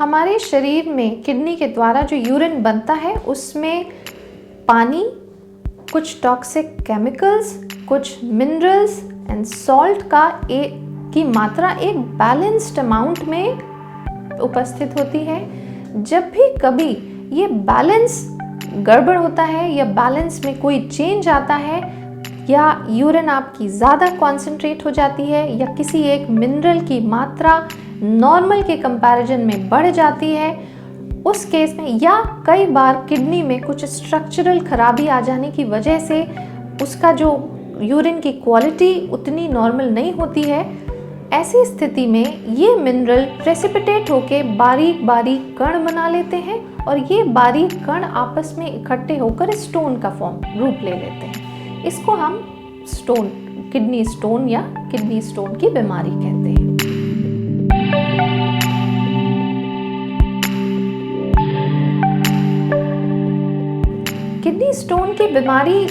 हमारे शरीर में किडनी के द्वारा जो यूरिन बनता है उसमें पानी, कुछ टॉक्सिक केमिकल्स, कुछ मिनरल्स एंड सॉल्ट की मात्रा एक बैलेंस्ड अमाउंट में उपस्थित होती है। जब भी कभी ये बैलेंस गड़बड़ होता है या बैलेंस में कोई चेंज आता है या यूरिन आपकी ज़्यादा कॉन्सेंट्रेट हो जाती है या किसी एक मिनरल की मात्रा नॉर्मल के कंपैरिजन में बढ़ जाती है, उस केस में या कई बार किडनी में कुछ स्ट्रक्चरल खराबी आ जाने की वजह से उसका जो यूरिन की क्वालिटी उतनी नॉर्मल नहीं होती है, ऐसी स्थिति में ये मिनरल प्रेसिपिटेट होके बारीक बारीक कण बना लेते हैं और ये बारीक कण आपस में इकट्ठे होकर स्टोन का रूप ले लेते हैं। इसको हम किडनी स्टोन या किडनी स्टोन की बीमारी कहते हैं। किडनी स्टोन की बीमारी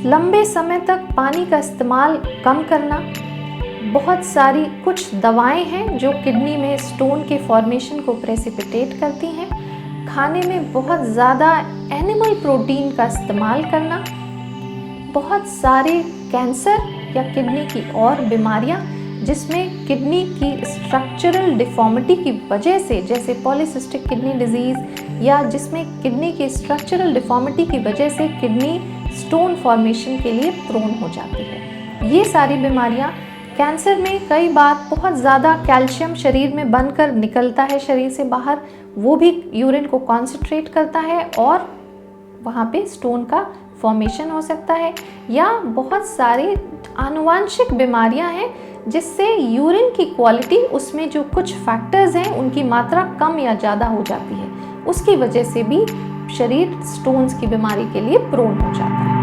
लंबे समय तक पानी का इस्तेमाल कम करना, बहुत सारी कुछ दवाएं हैं जो किडनी में स्टोन के फॉर्मेशन को प्रेसिपिटेट करती हैं, खाने में बहुत ज़्यादा एनिमल प्रोटीन का इस्तेमाल करना, बहुत सारे कैंसर या किडनी की और बीमारियां जिसमें किडनी की स्ट्रक्चरल डिफॉर्मिटी की वजह से, जैसे पॉलीसिस्टिक किडनी डिजीज़ या जिसमें किडनी की स्ट्रक्चरल डिफॉर्मिटी की वजह से किडनी स्टोन फॉर्मेशन के लिए प्रोन हो जाती है। ये सारी बीमारियां, कैंसर में कई बार बहुत ज़्यादा कैल्शियम शरीर में बनकर निकलता है शरीर से बाहर, वो भी यूरिन को कॉन्सेंट्रेट करता है और वहाँ पे स्टोन का फॉर्मेशन हो सकता है। या बहुत सारे आनुवांशिक बीमारियां हैं जिससे यूरिन की क्वालिटी, उसमें जो कुछ फैक्टर्स हैं उनकी मात्रा कम या ज़्यादा हो जाती है, उसकी वजह से भी शरीर स्टोन्स की बीमारी के लिए प्रोन हो जाता है।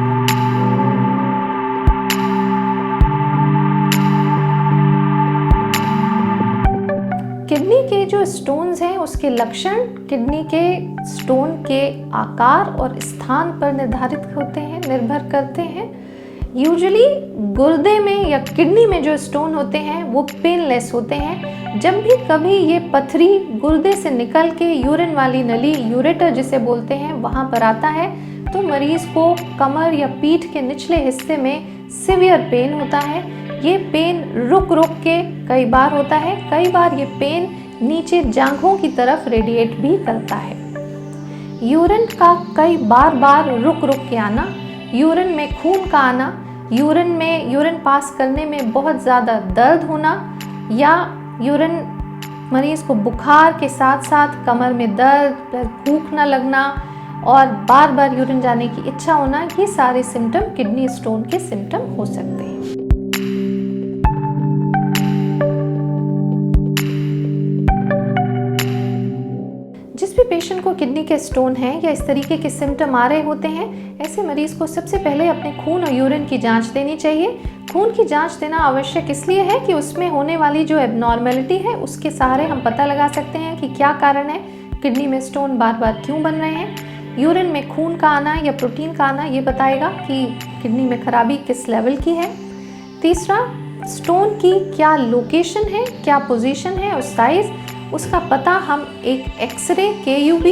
किडनी के जो स्टोन्स हैं उसके लक्षण किडनी के स्टोन के आकार और स्थान पर निर्भर करते हैं। यूजुअली गुर्दे में या किडनी में जो स्टोन होते हैं वो पेनलेस होते हैं। जब भी कभी ये पथरी गुर्दे से निकल के यूरिन वाली नली, यूरेटर जिसे बोलते हैं, वहाँ पर आता है तो मरीज को कमर या पीठ के निचले हिस्से में सीवियर पेन होता है। ये पेन रुक रुक के कई बार होता है, कई बार ये पेन नीचे जांघों की तरफ रेडिएट भी करता है। यूरिन का कई बार रुक रुक के आना, यूरिन में खून का आना, यूरिन पास करने में बहुत ज़्यादा दर्द होना या यूरिन मरीज़ को बुखार के साथ साथ कमर में दर्द, भूख न लगना और बार बार यूरिन जाने की इच्छा होना, ये सारे सिम्टम किडनी स्टोन के सिम्टम हो सकते हैं। जिस भी पेशेंट को किडनी के स्टोन है या इस तरीके के सिम्टम आ रहे होते हैं, ऐसे मरीज को सबसे पहले अपने खून और यूरिन की जांच देनी चाहिए। खून की जांच देना आवश्यक इसलिए है कि उसमें होने वाली जो एबनॉर्मेलिटी है उसके सहारे हम पता लगा सकते हैं कि क्या कारण है, किडनी में स्टोन बार बार क्यों बन रहे हैं। यूरिन में खून का आना या प्रोटीन का आना ये बताएगा कि किडनी में खराबी किस लेवल की है। तीसरा, स्टोन की क्या लोकेशन है, क्या पोजीशन है और साइज़, उसका पता हम एक एक्सरे, KUB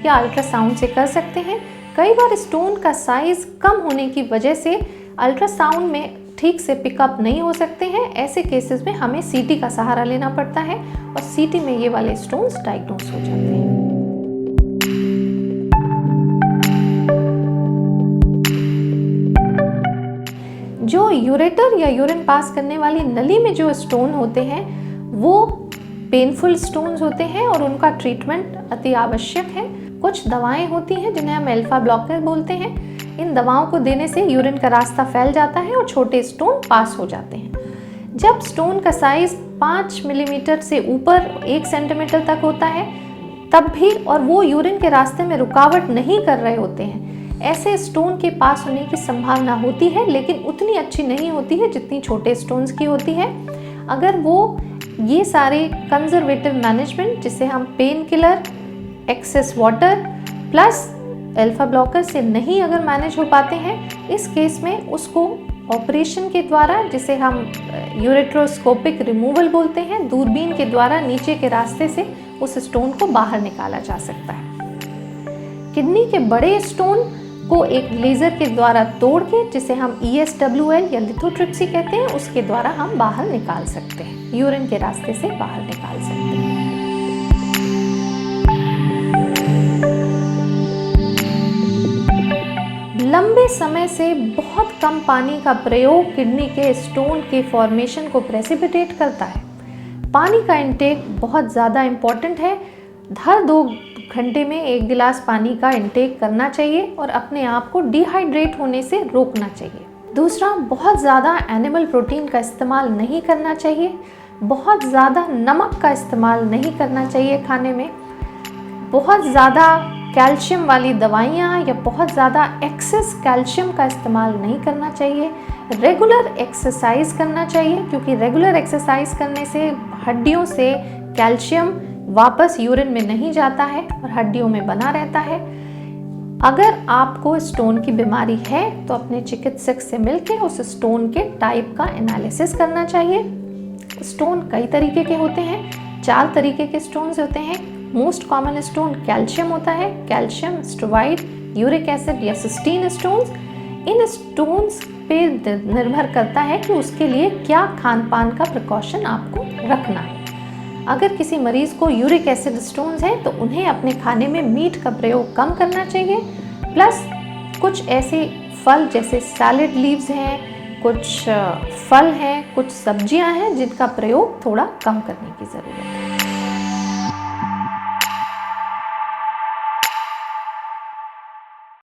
या अल्ट्रासाउंड से कर सकते हैं। कई बार स्टोन का साइज़ कम होने की वजह से अल्ट्रासाउंड में ठीक से पिकअप नहीं हो सकते हैं। ऐसे केसेस में हमें CT का सहारा लेना पड़ता है और CT में ये वाले स्टोन्स डायग्नोस हो जाते हैं। जो यूरेटर या यूरिन पास करने वाली नली में जो स्टोन होते हैं वो पेनफुल स्टोन्स होते हैं और उनका ट्रीटमेंट अति आवश्यक है। कुछ दवाएं होती हैं जिन्हें हम अल्फा ब्लॉकर बोलते हैं। इन दवाओं को देने से यूरिन का रास्ता फैल जाता है और छोटे स्टोन पास हो जाते हैं। जब स्टोन का साइज 5 मिलीमीटर से ऊपर 1 सेंटीमीटर तक होता है तब भी, और वो यूरिन के रास्ते में रुकावट नहीं कर रहे होते हैं, ऐसे स्टोन के पास होने की संभावना होती है, लेकिन उतनी अच्छी नहीं होती है जितनी छोटे स्टोन्स की होती है। अगर वो ये सारे कंजर्वेटिव मैनेजमेंट, जिसे हम pain killer, excess water plus alpha blocker से नहीं अगर मैनेज हो पाते हैं, इस केस में उसको ऑपरेशन के द्वारा, जिसे हम यूरेट्रोस्कोपिक रिमूवल बोलते हैं, दूरबीन के द्वारा नीचे के रास्ते से उस स्टोन को बाहर निकाला जा सकता है। किडनी के बड़े स्टोन को एक लेज़र के द्वारा तोड़ के, जिसे हम ESWL या लिथोट्रिप्सी कहते हैं, उसके द्वारा हम बाहर निकाल सकते हैं, यूरिन के रास्ते से बाहर निकाल सकते हैं। लंबे समय से बहुत कम पानी का प्रयोग किडनी के स्टोन के फॉर्मेशन को प्रेसिपिटेट करता है। पानी का इंटेक बहुत ज़्यादा इम्पॉर्टेंट है। हर 2 घंटे में 1 गिलास पानी का इंटेक करना चाहिए और अपने आप को डिहाइड्रेट होने से रोकना चाहिए। दूसरा, बहुत ज़्यादा एनिमल प्रोटीन का इस्तेमाल नहीं करना चाहिए। बहुत ज़्यादा नमक का इस्तेमाल नहीं करना चाहिए खाने में। बहुत ज़्यादा कैल्शियम वाली दवाइयाँ या बहुत ज़्यादा एक्सेस कैल्शियम का इस्तेमाल नहीं करना चाहिए। रेगुलर एक्सरसाइज करना चाहिए, क्योंकि रेगुलर एक्सरसाइज करने से हड्डियों से कैल्शियम वापस यूरिन में नहीं जाता है और हड्डियों में बना रहता है। अगर आपको स्टोन की बीमारी है तो अपने चिकित्सक से मिलकर उस स्टोन के टाइप का एनालिसिस करना चाहिए। स्टोन कई तरीके के होते हैं, 4 तरीके के स्टोन्स होते हैं। मोस्ट कॉमन स्टोन कैल्शियम होता है, कैल्शियम, स्ट्रोवाइड, यूरिक एसिड या सिस्टीन स्टोन्स। इन स्टोन्स पे निर्भर करता है कि उसके लिए क्या खान पान का प्रिकॉशन आपको रखना है। अगर किसी मरीज को यूरिक एसिड स्टोन्स हैं तो उन्हें अपने खाने में मीट का प्रयोग कम करना चाहिए। प्लस कुछ ऐसे फल जैसे सैलेड लीव्स हैं, कुछ फल हैं, कुछ सब्जियां हैं जिनका प्रयोग थोड़ा कम करने की ज़रूरत है।